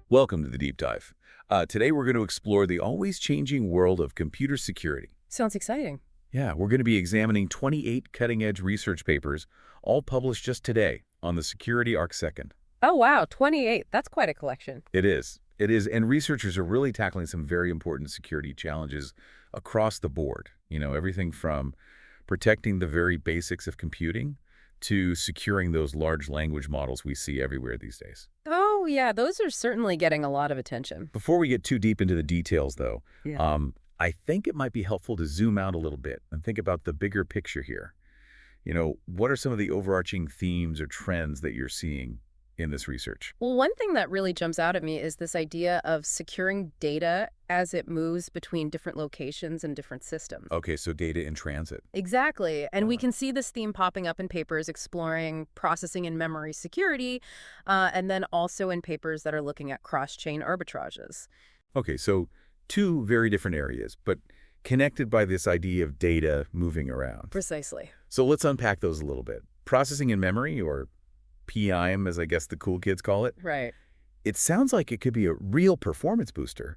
Welcome to the Deep Dive. Today we're going to explore the always changing world of computer security. Sounds exciting. Yeah, we're going to be examining 28 cutting-edge research papers, all published just today on the Security Arc Second. Oh, wow, 28. That's quite a collection. It is. It is, and researchers are really tackling some very important security challenges across the board. You know, everything from protecting the very basics of computing to securing those large language models we see everywhere these days. Oh, yeah, those are certainly getting a lot of attention. Before we get too deep into the details, though, Yeah. I think it might be helpful to zoom out a little bit and think about the bigger picture here. You know, what are some of the overarching themes or trends that you're seeing in this research? Well, one thing that really jumps out at me is this idea of securing data as it moves between different locations and different systems. Okay, so data in transit. Exactly. And we can see this theme popping up in papers exploring processing and memory security, and then also in papers that are looking at cross-chain arbitrages. Okay, so two very different areas, but connected by this idea of data moving around. Precisely. So let's unpack those a little bit. Processing in memory, or PIM, as I guess the cool kids call it. Right. It sounds like it could be a real performance booster,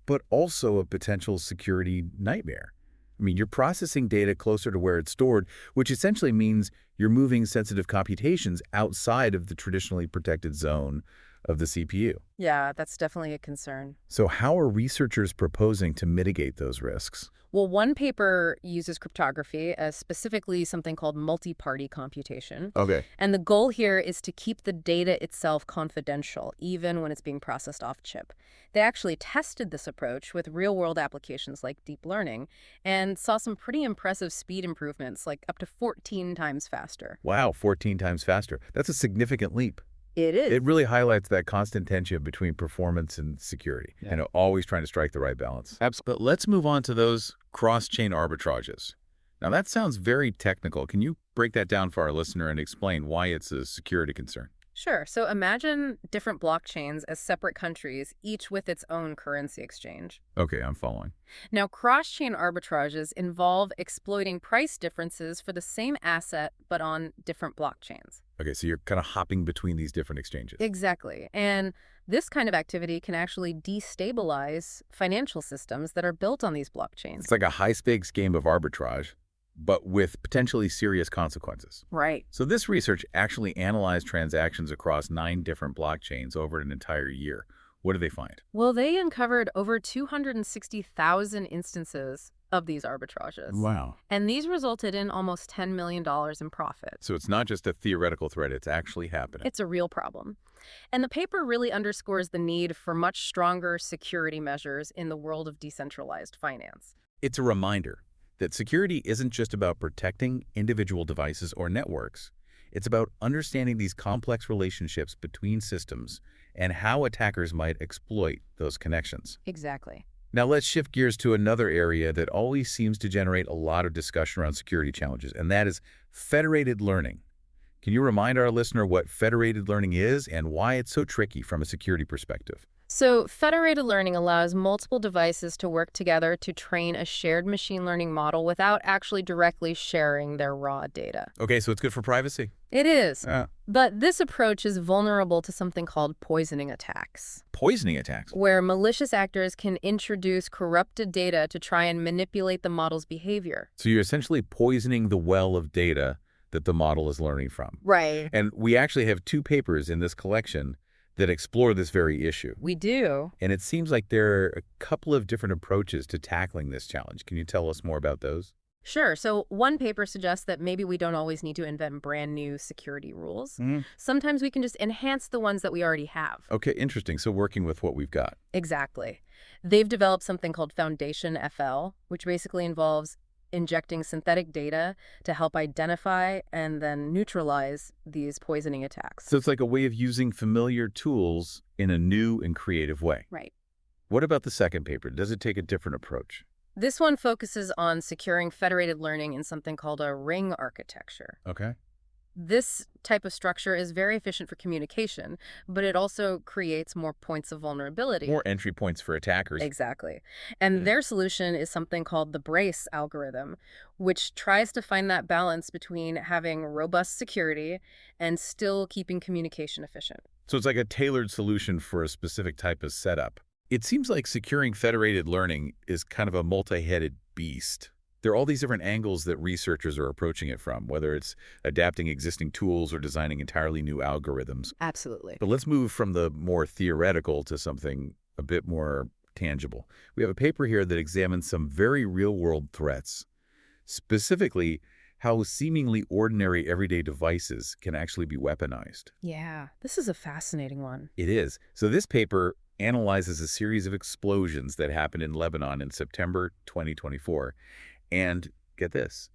but also a potential security nightmare. I mean, you're processing data closer to where it's stored, which essentially means you're moving sensitive computations outside of the traditionally protected zone of the CPU. Yeah, that's definitely a concern. So how are researchers proposing to mitigate those risks? Well, one paper uses cryptography, specifically something called multi-party computation. Okay. And the goal here is to keep the data itself confidential, even when it's being processed off-chip. They actually tested this approach with real-world applications like deep learning and saw some pretty impressive speed improvements, like up to 14 times faster. Wow, 14 times faster. That's a significant leap. It is. It really highlights that constant tension between performance and security, always trying to strike the right balance. Absolutely. But let's move on to those cross-chain arbitrages. Now, that sounds very technical. Can you break that down for our listener and explain why it's a security concern? Sure. So imagine different blockchains as separate countries, each with its own currency exchange. Okay, I'm following. Now, cross-chain arbitrages involve exploiting price differences for the same asset, but on different blockchains. Okay, so you're kind of hopping between these different exchanges. Exactly. And this kind of activity can actually destabilize financial systems that are built on these blockchains. It's like a high-stakes game of arbitrage, but with potentially serious consequences. Right. So this research actually analyzed transactions across 9 different blockchains over an entire year. What did they find? Well, they uncovered over 260,000 instances of these arbitrages. Wow. And these resulted in almost $10 million in profit. So it's not just a theoretical threat, it's actually happening. It's a real problem. And the paper really underscores the need for much stronger security measures in the world of decentralized finance. It's a reminder that security isn't just about protecting individual devices or networks. It's about understanding these complex relationships between systems and how attackers might exploit those connections. Exactly. Now let's shift gears to another area that always seems to generate a lot of discussion around security challenges, and that is federated learning. Can you remind our listener what federated learning is and why it's so tricky from a security perspective? So federated learning allows multiple devices to work together to train a shared machine learning model without actually directly sharing their raw data. Okay, so it's good for privacy. It is. But this approach is vulnerable to something called poisoning attacks. Poisoning attacks? Where malicious actors can introduce corrupted data to try and manipulate the model's behavior. So you're essentially poisoning the well of data that the model is learning from. Right. And we actually have 2 papers in this collection that explore this very issue. We do. And it seems like there are a couple of different approaches to tackling this challenge. Can you tell us more about those? Sure. So one paper suggests that maybe we don't always need to invent brand new security rules. Sometimes we can just enhance the ones that we already have. Okay, interesting. So working with what we've got. Exactly. They've developed something called Foundation FL, which basically involves injecting synthetic data to help identify and then neutralize these poisoning attacks. So it's like a way of using familiar tools in a new and creative way. Right. What about the second paper? Does it take a different approach? This one focuses on securing federated learning in something called a ring architecture. Okay. This type of structure is very efficient for communication, but it also creates more points of vulnerability. More entry points for attackers. Exactly. And their solution is something called the brace algorithm, which tries to find that balance between having robust security and still keeping communication efficient. So it's like a tailored solution for a specific type of setup. It seems like securing federated learning is kind of a multi-headed beast. There are all these different angles that researchers are approaching it from, whether it's adapting existing tools or designing entirely new algorithms. Absolutely. But let's move from the more theoretical to something a bit more tangible. We have a paper here that examines some very real-world threats, specifically how seemingly ordinary everyday devices can actually be weaponized. Yeah, this is a fascinating one. It is. So this paper analyzes a series of explosions that happened in Lebanon in September 2024. And get this,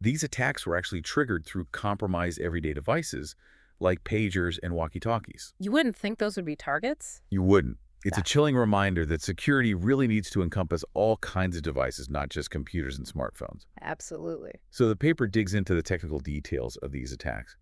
these attacks were actually triggered through compromised everyday devices like pagers and walkie-talkies. You wouldn't think those would be targets? You wouldn't. It's a Yeah. chilling reminder that security really needs to encompass all kinds of devices, not just computers and smartphones. Absolutely. So the paper digs into the technical details of these attacks.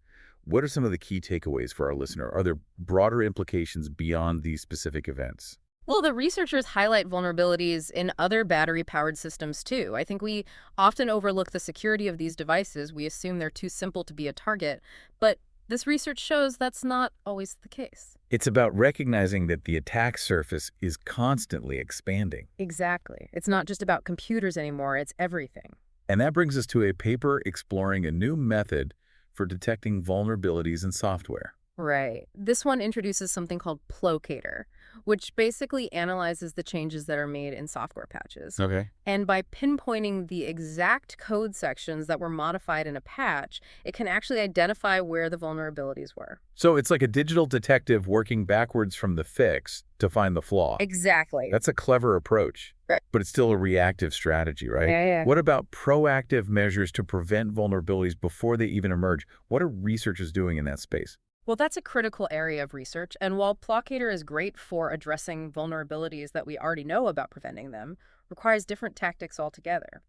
What are some of the key takeaways for our listener? Are there broader implications beyond these specific events? Well, the researchers highlight vulnerabilities in other battery-powered systems too. I think we often overlook the security of these devices. We assume they're too simple to be a target, but this research shows that's not always the case. It's about recognizing that the attack surface is constantly expanding. Exactly. It's not just about computers anymore, it's everything. And that brings us to a paper exploring a new method for detecting vulnerabilities in software. Right. This one introduces something called Plocator, which basically analyzes the changes that are made in software patches. Okay. And by pinpointing the exact code sections that were modified in a patch, it can actually identify where the vulnerabilities were. So it's like a digital detective working backwards from the fix to find the flaw. Exactly. That's a clever approach, Right. but it's still a reactive strategy, right? Yeah. What about proactive measures to prevent vulnerabilities before they even emerge? What are researchers doing in that space? Well, that's a critical area of research, and while Plocator is great for addressing vulnerabilities that we already know about preventing them, requires different tactics altogether.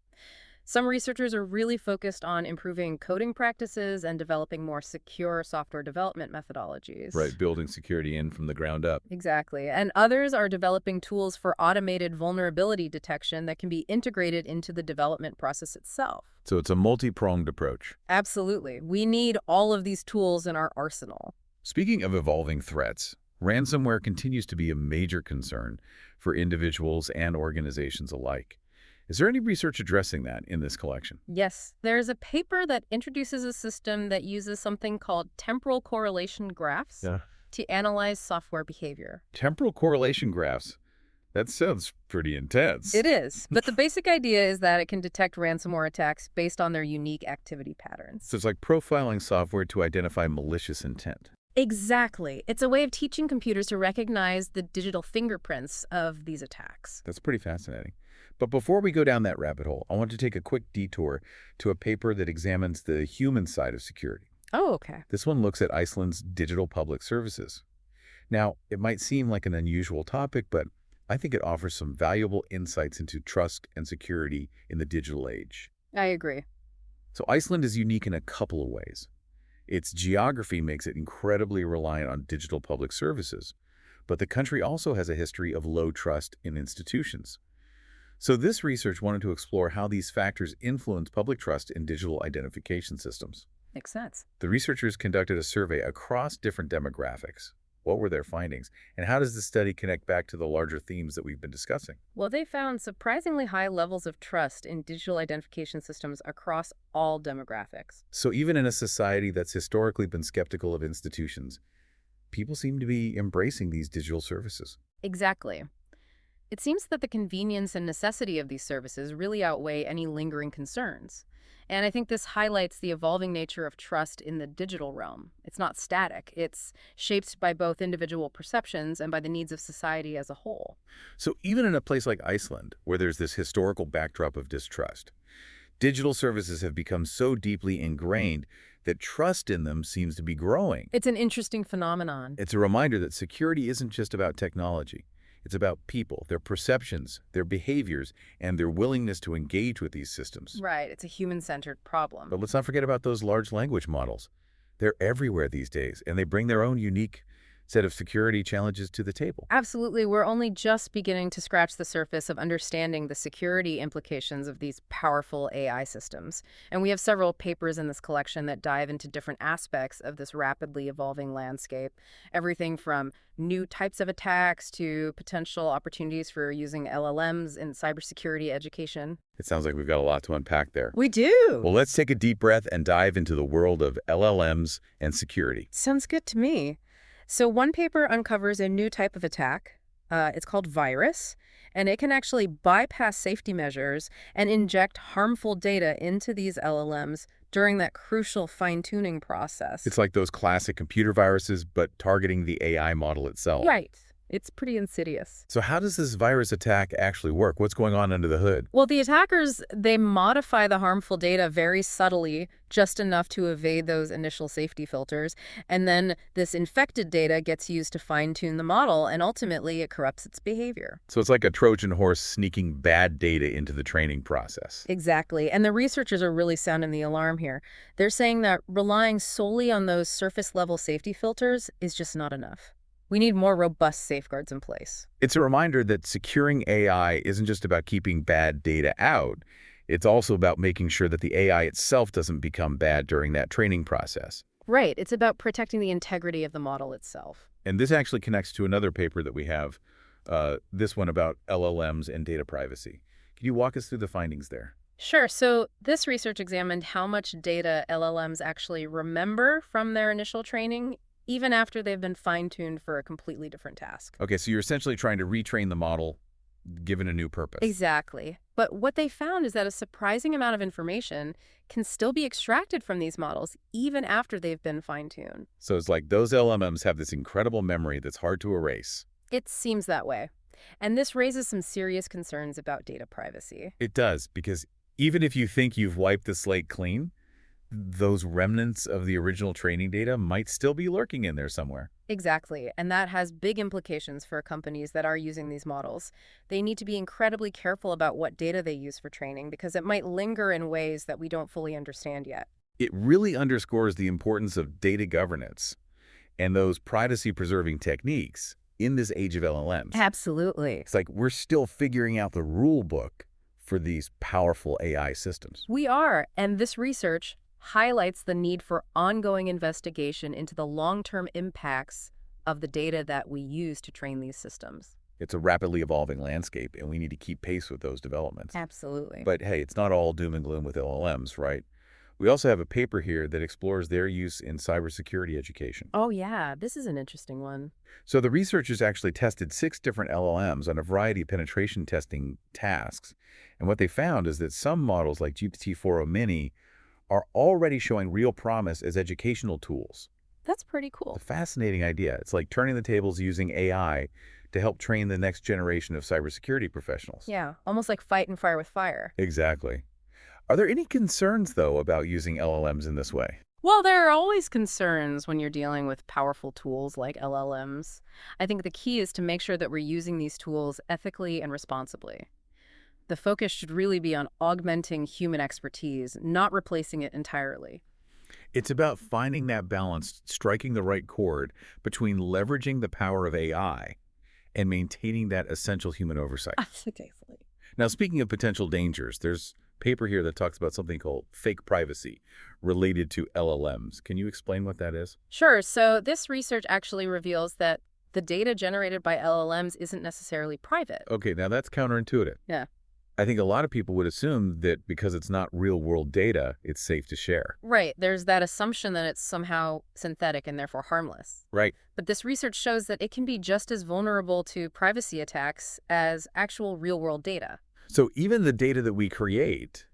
Some researchers are really focused on improving coding practices and developing more secure software development methodologies. Right, building security in from the ground up. Exactly. And others are developing tools for automated vulnerability detection that can be integrated into the development process itself. So it's a multi-pronged approach. Absolutely. We need all of these tools in our arsenal. Speaking of evolving threats, ransomware continues to be a major concern for individuals and organizations alike. Is there any research addressing that in this collection? Yes, there's a paper that introduces a system that uses something called temporal correlation graphs Yeah. to analyze software behavior. Temporal correlation graphs. That sounds pretty intense. It is, but the basic idea is that it can detect ransomware attacks based on their unique activity patterns. So it's like profiling software to identify malicious intent. Exactly. It's a way of teaching computers to recognize the digital fingerprints of these attacks. That's pretty fascinating. But before we go down that rabbit hole, I want to take a quick detour to a paper that examines the human side of security. Oh, okay. This one looks at Iceland's digital public services. Now, it might seem like an unusual topic, but I think it offers some valuable insights into trust and security in the digital age. I agree. So Iceland is unique in a couple of ways. Its geography makes it incredibly reliant on digital public services, but the country also has a history of low trust in institutions. So this research wanted to explore how these factors influence public trust in digital identification systems. Makes sense. The researchers conducted a survey across different demographics. What were their findings? And how does the study connect back to the larger themes that we've been discussing? Well, they found surprisingly high levels of trust in digital identification systems across all demographics. So even in a society that's historically been skeptical of institutions, people seem to be embracing these digital services. Exactly. It seems that the convenience and necessity of these services really outweigh any lingering concerns. And I think this highlights the evolving nature of trust in the digital realm. It's not static. It's shaped by both individual perceptions and by the needs of society as a whole. So even in a place like Iceland, where there's this historical backdrop of distrust, digital services have become so deeply ingrained that trust in them seems to be growing. It's an interesting phenomenon. It's a reminder that security isn't just about technology. It's about people, their perceptions, their behaviors, and their willingness to engage with these systems. Right, it's a human-centered problem. But let's not forget about those large language models. They're everywhere these days, and they bring their own unique set of security challenges to the table. Absolutely. We're only just beginning to scratch the surface of understanding the security implications of these powerful AI systems. And we have several papers in this collection that dive into different aspects of this rapidly evolving landscape. Everything from new types of attacks to potential opportunities for using LLMs in cybersecurity education. It sounds like we've got a lot to unpack there. We do. Well, let's take a deep breath and dive into the world of LLMs and security. Sounds good to me. So one paper uncovers a new type of attack. It's called virus, and it can actually bypass safety measures and inject harmful data into these LLMs during that crucial fine-tuning process. It's like those classic computer viruses, but targeting the AI model itself. Right. It's pretty insidious. So how does this virus attack actually work? What's going on under the hood? Well, the attackers, they modify the harmful data very subtly, just enough to evade those initial safety filters. And then this infected data gets used to fine-tune the model, and ultimately it corrupts its behavior. So it's like a Trojan horse sneaking bad data into the training process. Exactly. And the researchers are really sounding the alarm here. They're saying that relying solely on those surface-level safety filters is just not enough. We need more robust safeguards in place. It's a reminder that securing AI isn't just about keeping bad data out. It's also about making sure that the AI itself doesn't become bad during that training process. Right. It's about protecting the integrity of the model itself. And this actually connects to another paper that we have, this one about LLMs and data privacy. Can you walk us through the findings there? Sure. So this research examined how much data LLMs actually remember from their initial training, even after they've been fine-tuned for a completely different task. Okay, so you're essentially trying to retrain the model given a new purpose. Exactly. But what they found is that a surprising amount of information can still be extracted from these models even after they've been fine-tuned. So it's like those LLMs have this incredible memory that's hard to erase. It seems that way. And this raises some serious concerns about data privacy. It does, because even if you think you've wiped the slate clean, those remnants of the original training data might still be lurking in there somewhere. Exactly. And that has big implications for companies that are using these models. They need to be incredibly careful about what data they use for training because it might linger in ways that we don't fully understand yet. It really underscores the importance of data governance and those privacy-preserving techniques in this age of LLMs. Absolutely. It's like we're still figuring out the rule book for these powerful AI systems. We are. And this research highlights the need for ongoing investigation into the long-term impacts of the data that we use to train these systems. It's a rapidly evolving landscape, and we need to keep pace with those developments. Absolutely. But hey, it's not all doom and gloom with LLMs, right? We also have a paper here that explores their use in cybersecurity education. Oh, yeah. This is an interesting one. So the researchers actually tested 6 different LLMs on a variety of penetration testing tasks. And what they found is that some models like GPT-4o Mini are already showing real promise as educational tools. That's pretty cool. It's a fascinating idea. It's like turning the tables using AI to help train the next generation of cybersecurity professionals. Yeah, almost like fighting fire with fire. Exactly. Are there any concerns, though, about using LLMs in this way? Well, there are always concerns when you're dealing with powerful tools like LLMs. I think the key is to make sure that we're using these tools ethically and responsibly. The focus should really be on augmenting human expertise, not replacing it entirely. It's about finding that balance, striking the right chord between leveraging the power of AI and maintaining that essential human oversight. Absolutely. Now, speaking of potential dangers, there's a paper here that talks about something called fake privacy related to LLMs. Can you explain what that is? Sure. So this research actually reveals that the data generated by LLMs isn't necessarily private. Okay, now that's counterintuitive. Yeah. I think a lot of people would assume that because it's not real-world data, it's safe to share. Right. There's that assumption that it's somehow synthetic and therefore harmless. Right. But this research shows that it can be just as vulnerable to privacy attacks as actual real-world data. So even the data that we create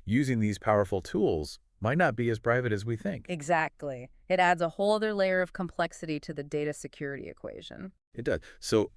using these powerful tools might not be as private as we think. Exactly. It adds a whole other layer of complexity to the data security equation. It does. So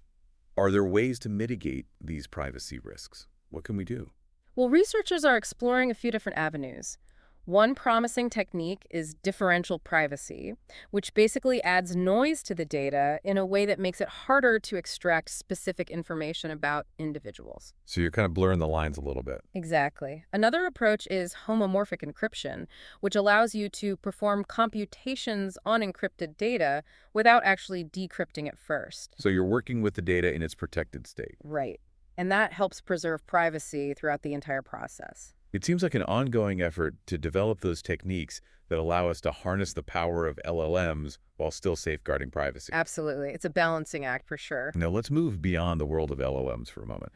are there ways to mitigate these privacy risks? What can we do? Well, researchers are exploring a few different avenues. One promising technique is differential privacy, which basically adds noise to the data in a way that makes it harder to extract specific information about individuals. So you're kind of blurring the lines a little bit. Exactly. Another approach is homomorphic encryption, which allows you to perform computations on encrypted data without actually decrypting it first. So you're working with the data in its protected state. Right. And that helps preserve privacy throughout the entire process. It seems like an ongoing effort to develop those techniques that allow us to harness the power of LLMs while still safeguarding privacy. Absolutely. It's a balancing act for sure. Now let's move beyond the world of LLMs for a moment.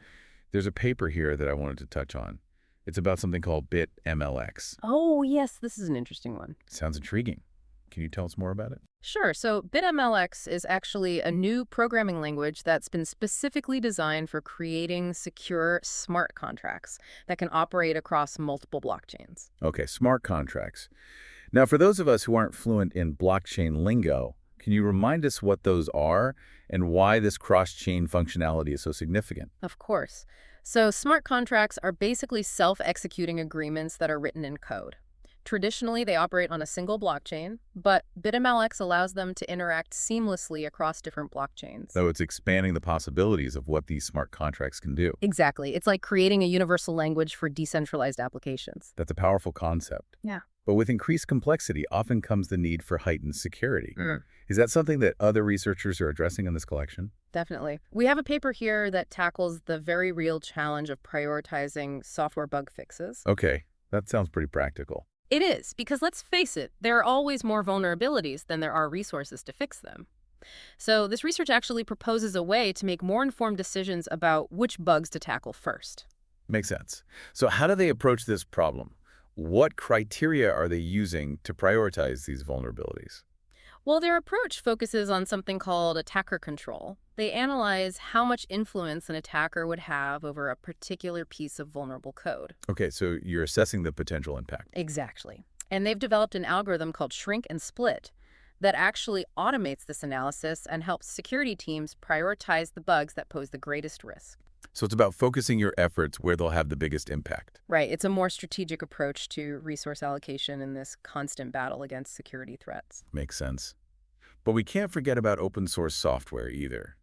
There's a paper here that I wanted to touch on. It's about something called BitMLX. Oh, yes, this is an interesting one. Sounds intriguing. Can you tell us more about it? Sure. So BitMLX is actually a new programming language that's been specifically designed for creating secure smart contracts that can operate across multiple blockchains. Okay, smart contracts. Now, for those of us who aren't fluent in blockchain lingo, can you remind us what those are and why this cross-chain functionality is so significant? Of course. So smart contracts are basically self-executing agreements that are written in code. Traditionally, they operate on a single blockchain, but BitMLX allows them to interact seamlessly across different blockchains. So it's expanding the possibilities of what these smart contracts can do. Exactly. It's like creating a universal language for decentralized applications. That's a powerful concept. Yeah. But with increased complexity often comes the need for heightened security. Mm. Is that something that other researchers are addressing in this collection? Definitely. We have a paper here that tackles the very real challenge of prioritizing software bug fixes. Okay, that sounds pretty practical. It is, because let's face it, there are always more vulnerabilities than there are resources to fix them. So this research actually proposes a way to make more informed decisions about which bugs to tackle first. Makes sense. So how do they approach this problem? What criteria are they using to prioritize these vulnerabilities? Well, their approach focuses on something called attacker control. They analyze how much influence an attacker would have over a particular piece of vulnerable code. Okay, so you're assessing the potential impact. Exactly. And they've developed an algorithm called shrink and split that actually automates this analysis and helps security teams prioritize the bugs that pose the greatest risk. So it's about focusing your efforts where they'll have the biggest impact. Right. It's a more strategic approach to resource allocation in this constant battle against security threats. Makes sense. But we can't forget about open source software either.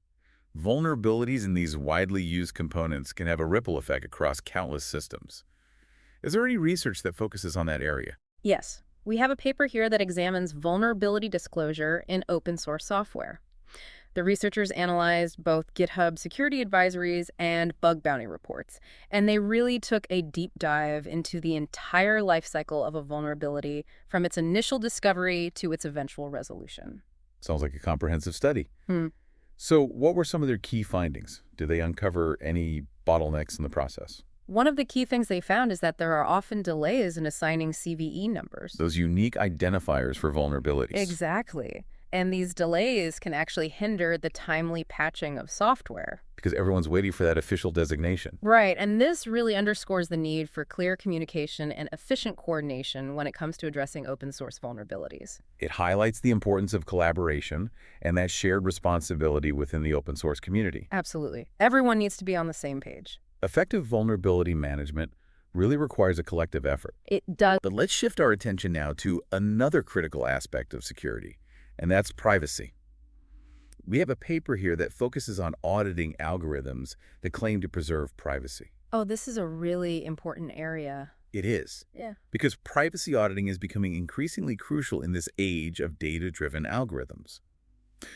Vulnerabilities in these widely used components can have a ripple effect across countless systems. Is there any research that focuses on that area? Yes. We have a paper here that examines vulnerability disclosure in open source software. The researchers analyzed both GitHub security advisories and bug bounty reports, and they really took a deep dive into the entire lifecycle of a vulnerability from its initial discovery to its eventual resolution. Sounds like a comprehensive study. Hmm. So what were some of their key findings? Did they uncover any bottlenecks in the process? One of the key things they found is that there are often delays in assigning CVE numbers. Those unique identifiers for vulnerabilities. Exactly. And these delays can actually hinder the timely patching of software. Because everyone's waiting for that official designation. Right, and this really underscores the need for clear communication and efficient coordination when it comes to addressing open source vulnerabilities. It highlights the importance of collaboration and that shared responsibility within the open source community. Absolutely. Everyone needs to be on the same page. Effective vulnerability management really requires a collective effort. It does. But let's shift our attention now to another critical aspect of security, and that's privacy. We have a paper here that focuses on auditing algorithms that claim to preserve privacy. Oh, this is a really important area. It is. Yeah. Because privacy auditing is becoming increasingly crucial in this age of data-driven algorithms.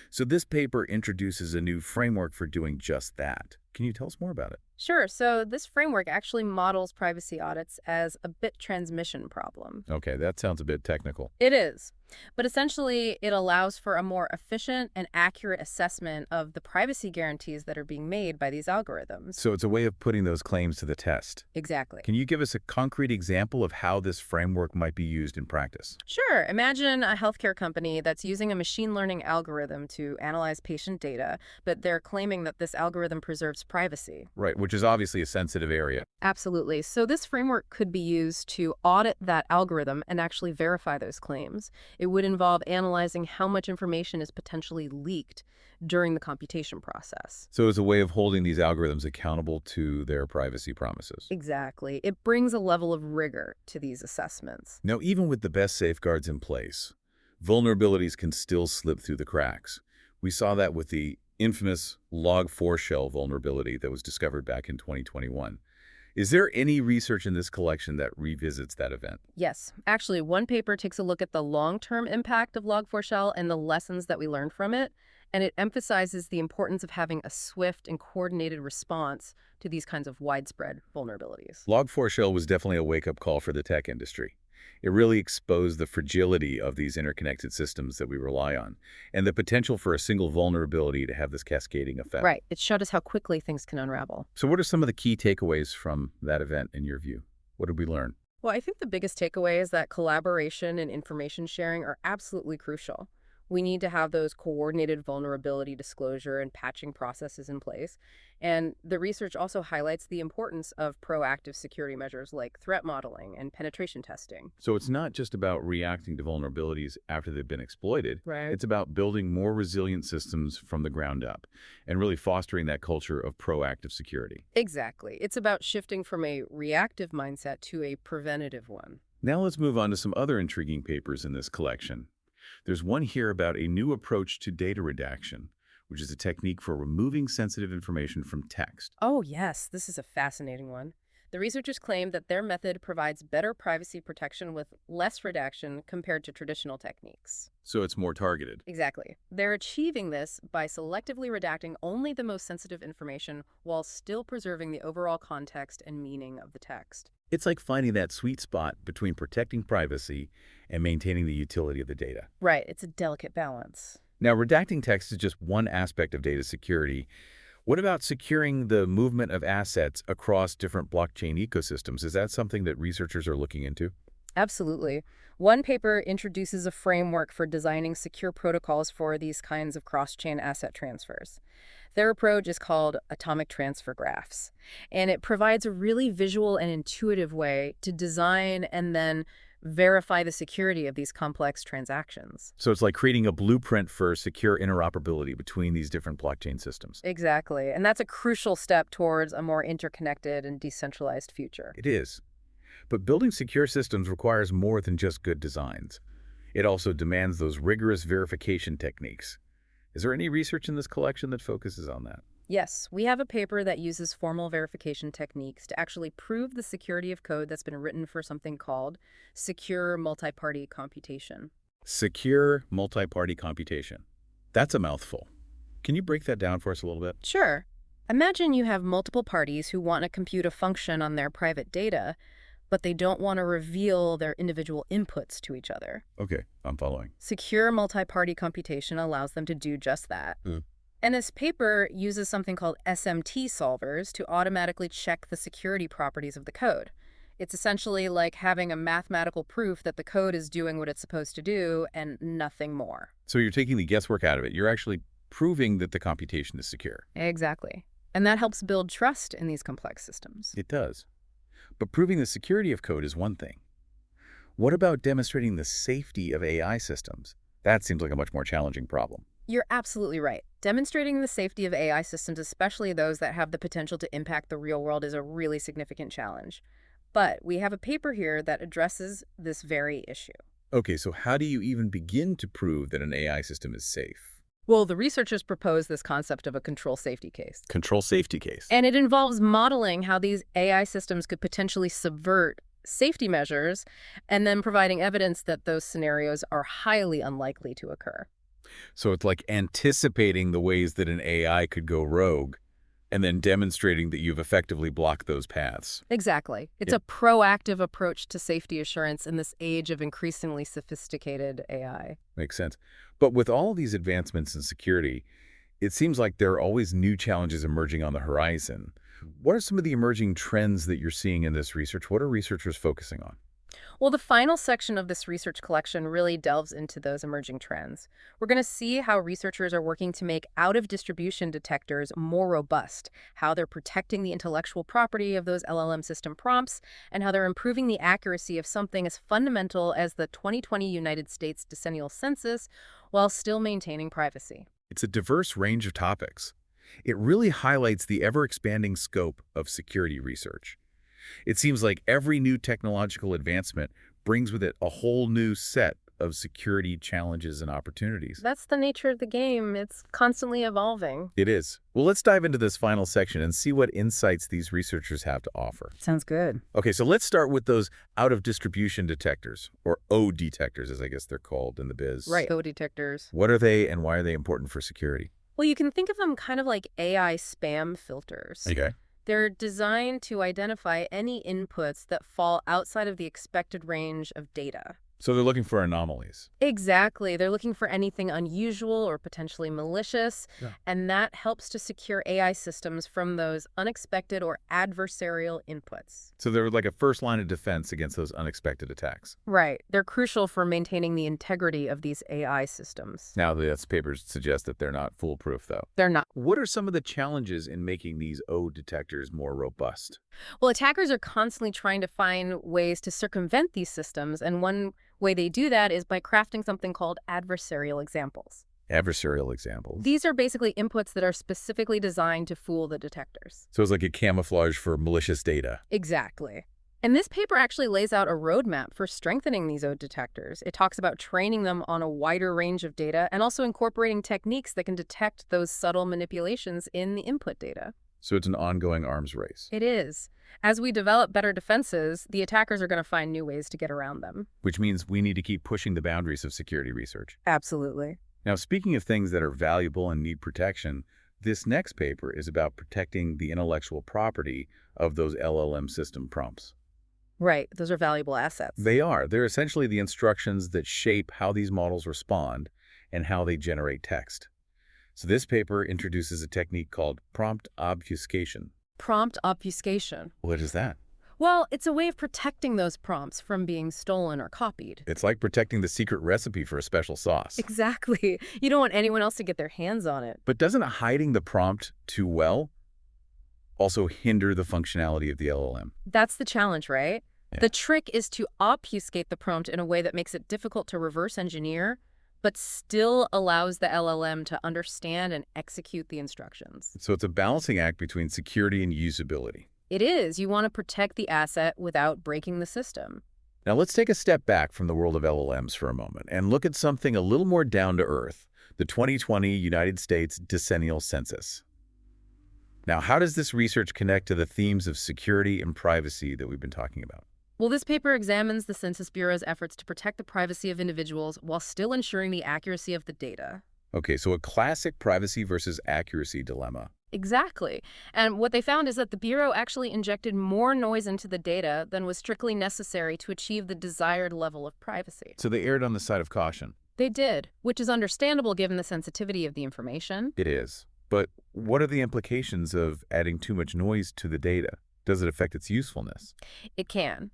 So this paper introduces a new framework for doing just that. Can you tell us more about it? Sure. So this framework actually models privacy audits as a bit transmission problem. Okay, that sounds a bit technical. It is. But essentially, it allows for a more efficient and accurate assessment of the privacy guarantees that are being made by these algorithms. So it's a way of putting those claims to the test. Exactly. Can you give us a concrete example of how this framework might be used in practice? Sure. Imagine a healthcare company that's using a machine learning algorithm to analyze patient data, but they're claiming that this algorithm preserves users' privacy. Right, which is obviously a sensitive area. Absolutely. So this framework could be used to audit that algorithm and actually verify those claims. It would involve analyzing how much information is potentially leaked during the computation process. So it's a way of holding these algorithms accountable to their privacy promises. Exactly. It brings a level of rigor to these assessments. Now, even with the best safeguards in place, vulnerabilities can still slip through the cracks. We saw that with the infamous Log4 shell vulnerability that was discovered back in 2021. Is there any research in this collection that revisits that event? Yes. Actually, one paper takes a look at the long-term impact of Log4Shell and the lessons that we learned from it, and it emphasizes the importance of having a swift and coordinated response to these kinds of widespread vulnerabilities. Log4 shell was definitely a wake-up call for the tech industry. It really exposed the fragility of these interconnected systems that we rely on, and the potential for a single vulnerability to have this cascading effect. Right. It showed us how quickly things can unravel. So what are some of the key takeaways from that event in your view? What did we learn? Well, I think the biggest takeaway is that collaboration and information sharing are absolutely crucial. We need to have those coordinated vulnerability disclosure and patching processes in place. And the research also highlights the importance of proactive security measures like threat modeling and penetration testing. So it's not just about reacting to vulnerabilities after they've been exploited. Right. It's about building more resilient systems from the ground up and really fostering that culture of proactive security. Exactly. It's about shifting from a reactive mindset to a preventative one. Now let's move on to some other intriguing papers in this collection. There's one here about a new approach to data redaction, which is a technique for removing sensitive information from text. Oh, yes, this is a fascinating one. The researchers claim that their method provides better privacy protection with less redaction compared to traditional techniques. So it's more targeted. Exactly. They're achieving this by selectively redacting only the most sensitive information while still preserving the overall context and meaning of the text. It's like finding that sweet spot between protecting privacy and maintaining the utility of the data. Right, it's a delicate balance. Now, redacting text is just one aspect of data security. What about securing the movement of assets across different blockchain ecosystems? Is that something that researchers are looking into? Absolutely. One paper introduces a framework for designing secure protocols for these kinds of cross-chain asset transfers. Their approach is called atomic transfer graphs, and it provides a really visual and intuitive way to design and then verify the security of these complex transactions. So it's like creating a blueprint for secure interoperability between these different blockchain systems. Exactly, and that's a crucial step towards a more interconnected and decentralized future. It is. But building secure systems requires more than just good designs. It also demands those rigorous verification techniques. Is there any research in this collection that focuses on that? Yes, we have a paper that uses formal verification techniques to actually prove the security of code that's been written for something called secure multi-party computation. Secure multi-party computation. That's a mouthful. Can you break that down for us a little bit? Sure. Imagine you have multiple parties who want to compute a function on their private data, but they don't want to reveal their individual inputs to each other. Okay, I'm following. Secure multi-party computation allows them to do just that. And this paper uses something called SMT solvers to automatically check the security properties of the code. It's essentially like having a mathematical proof that the code is doing what it's supposed to do and nothing more. So you're taking the guesswork out of it. You're actually proving that the computation is secure. Exactly. And that helps build trust in these complex systems. It does. But proving the security of code is one thing. What about demonstrating the safety of AI systems? That seems like a much more challenging problem. You're absolutely right. Demonstrating the safety of AI systems, especially those that have the potential to impact the real world, is a really significant challenge. But we have a paper here that addresses this very issue. Okay, so how do you even begin to prove that an AI system is safe? Well, the researchers propose this concept of a control safety case. Control safety case. And it involves modeling how these AI systems could potentially subvert safety measures and then providing evidence that those scenarios are highly unlikely to occur. So it's like anticipating the ways that an AI could go rogue and then demonstrating that you've effectively blocked those paths. Exactly. It's a proactive approach to safety assurance in this age of increasingly sophisticated AI. Makes sense. But with all these advancements in security, it seems like there are always new challenges emerging on the horizon. What are some of the emerging trends that you're seeing in this research? What are researchers focusing on? Well, the final section of this research collection really delves into those emerging trends. We're going to see how researchers are working to make out-of-distribution detectors more robust, how they're protecting the intellectual property of those LLM system prompts, and how they're improving the accuracy of something as fundamental as the 2020 United States decennial census while still maintaining privacy. It's a diverse range of topics. It really highlights the ever-expanding scope of security research. It seems like every new technological advancement brings with it a whole new set of security challenges and opportunities. That's the nature of the game. It's constantly evolving. It is. Well, let's dive into this final section and see what insights these researchers have to offer. Sounds good. Okay, so let's start with those out-of-distribution detectors, or O detectors, as I guess they're called in the biz. Right. Code detectors. What are they and why are they important for security? Well, you can think of them kind of like AI spam filters. Okay. They're designed to identify any inputs that fall outside of the expected range of data. So they're looking for anomalies. Exactly. They're looking for anything unusual or potentially malicious, Yeah. and that helps to secure AI systems from those unexpected or adversarial inputs. So they're like a first line of defense against those unexpected attacks. Right. They're crucial for maintaining the integrity of these AI systems. Now, the papers suggest that they're not foolproof, though. They're not. What are some of the challenges in making these O detectors more robust? Well, attackers are constantly trying to find ways to circumvent these systems, and one way they do that is by crafting something called adversarial examples. Adversarial examples. These are basically inputs that are specifically designed to fool the detectors. So it's like a camouflage for malicious data. Exactly. And this paper actually lays out a roadmap for strengthening these ODE detectors. It talks about training them on a wider range of data and also incorporating techniques that can detect those subtle manipulations in the input data. So it's an ongoing arms race. It is. As we develop better defenses, the attackers are going to find new ways to get around them. Which means we need to keep pushing the boundaries of security research. Absolutely. Now, speaking of things that are valuable and need protection, this next paper is about protecting the intellectual property of those LLM system prompts. Right. Those are valuable assets. They are. They're essentially the instructions that shape how these models respond and how they generate text. So this paper introduces a technique called prompt obfuscation. Prompt obfuscation. What is that? Well, it's a way of protecting those prompts from being stolen or copied. It's like protecting the secret recipe for a special sauce. Exactly. You don't want anyone else to get their hands on it. But doesn't hiding the prompt too well also hinder the functionality of the LLM? That's the challenge, right? Yeah. The trick is to obfuscate the prompt in a way that makes it difficult to reverse engineer, but still allows the LLM to understand and execute the instructions. So it's a balancing act between security and usability. It is. You want to protect the asset without breaking the system. Now let's take a step back from the world of LLMs for a moment and look at something a little more down to earth, the 2020 United States decennial census. Now, how does this research connect to the themes of security and privacy that we've been talking about? Well, this paper examines the Census Bureau's efforts to protect the privacy of individuals while still ensuring the accuracy of the data. Okay, so a classic privacy versus accuracy dilemma. Exactly. And what they found is that the Bureau actually injected more noise into the data than was strictly necessary to achieve the desired level of privacy. So they erred on the side of caution. They did, which is understandable given the sensitivity of the information. It is. But what are the implications of adding too much noise to the data? Does it affect its usefulness? It can.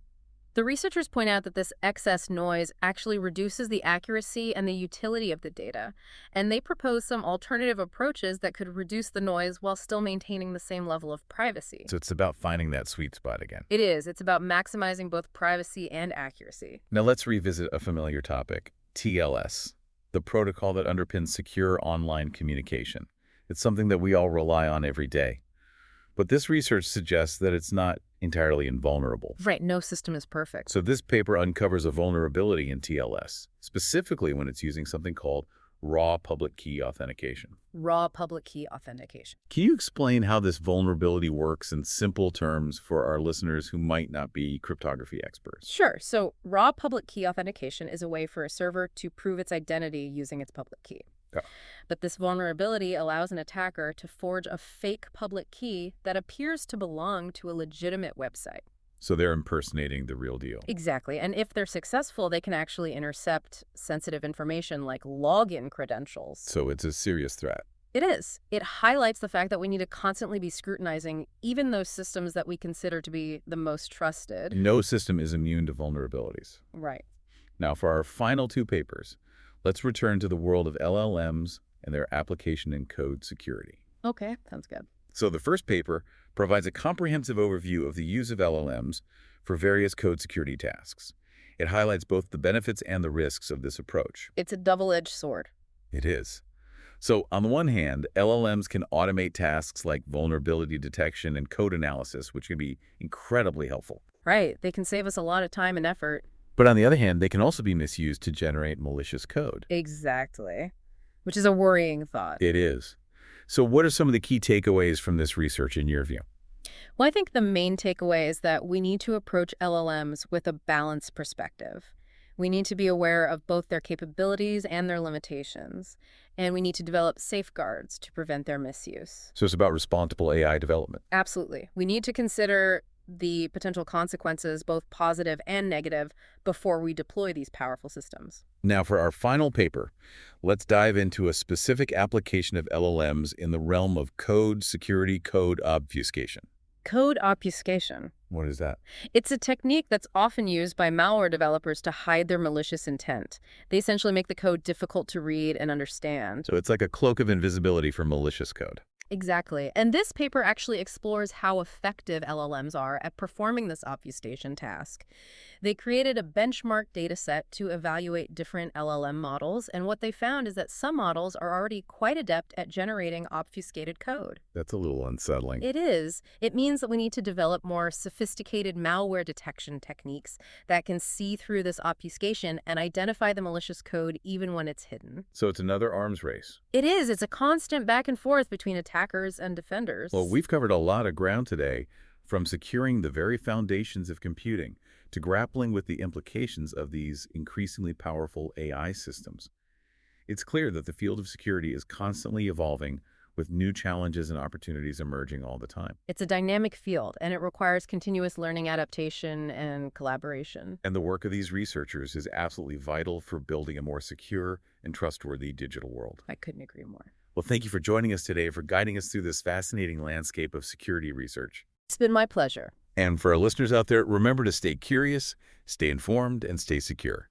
The researchers point out that this excess noise actually reduces the accuracy and the utility of the data, and they propose some alternative approaches that could reduce the noise while still maintaining the same level of privacy. So it's about finding that sweet spot again. It is. It's about maximizing both privacy and accuracy. Now let's revisit a familiar topic, TLS, the protocol that underpins secure online communication. It's something that we all rely on every day. But this research suggests that it's not entirely invulnerable. Right, no system is perfect. So this paper uncovers a vulnerability in TLS, specifically when it's using something called raw public key authentication. Raw public key authentication. Can you explain how this vulnerability works in simple terms for our listeners who might not be cryptography experts? Sure. So raw public key authentication is a way for a server to prove its identity using its public key. Yeah. But this vulnerability allows an attacker to forge a fake public key that appears to belong to a legitimate website. So they're impersonating the real deal. Exactly. And if they're successful, they can actually intercept sensitive information like login credentials. So it's a serious threat. It is. It highlights the fact that we need to constantly be scrutinizing even those systems that we consider to be the most trusted. No system is immune to vulnerabilities. Right. Now, for our final two papers, let's return to the world of LLMs and their application in code security. Okay, sounds good. So the first paper provides a comprehensive overview of the use of LLMs for various code security tasks. It highlights both the benefits and the risks of this approach. It's a double-edged sword. It is. So on the one hand, LLMs can automate tasks like vulnerability detection and code analysis, which can be incredibly helpful. Right. They can save us a lot of time and effort. But on the other hand, they can also be misused to generate malicious code. Exactly. Which is a worrying thought. It is. So what are some of the key takeaways from this research in your view? Well, I think the main takeaway is that we need to approach LLMs with a balanced perspective. We need to be aware of both their capabilities and their limitations, and we need to develop safeguards to prevent their misuse. So it's about responsible AI development. Absolutely. We need to consider the potential consequences, both positive and negative, before we deploy these powerful systems. Now for our final paper, let's dive into a specific application of LLMs in the realm of code security, code obfuscation. Code obfuscation. What is that? It's a technique that's often used by malware developers to hide their malicious intent. They essentially make the code difficult to read and understand. So it's like a cloak of invisibility for malicious code. Exactly. And this paper actually explores how effective LLMs are at performing this obfuscation task. They created a benchmark data set to evaluate different LLM models, and what they found is that some models are already quite adept at generating obfuscated code. That's a little unsettling. It is. It means that we need to develop more sophisticated malware detection techniques that can see through this obfuscation and identify the malicious code even when it's hidden. So it's another arms race. It is. It's a constant back and forth between attackers and defenders. Well, we've covered a lot of ground today, from securing the very foundations of computing to grappling with the implications of these increasingly powerful AI systems. It's clear that the field of security is constantly evolving, with new challenges and opportunities emerging all the time. It's a dynamic field, and it requires continuous learning, adaptation, and collaboration. And the work of these researchers is absolutely vital for building a more secure and trustworthy digital world. I couldn't agree more. Well, thank you for joining us today, for guiding us through this fascinating landscape of security research. It's been my pleasure. And for our listeners out there, remember to stay curious, stay informed, and stay secure.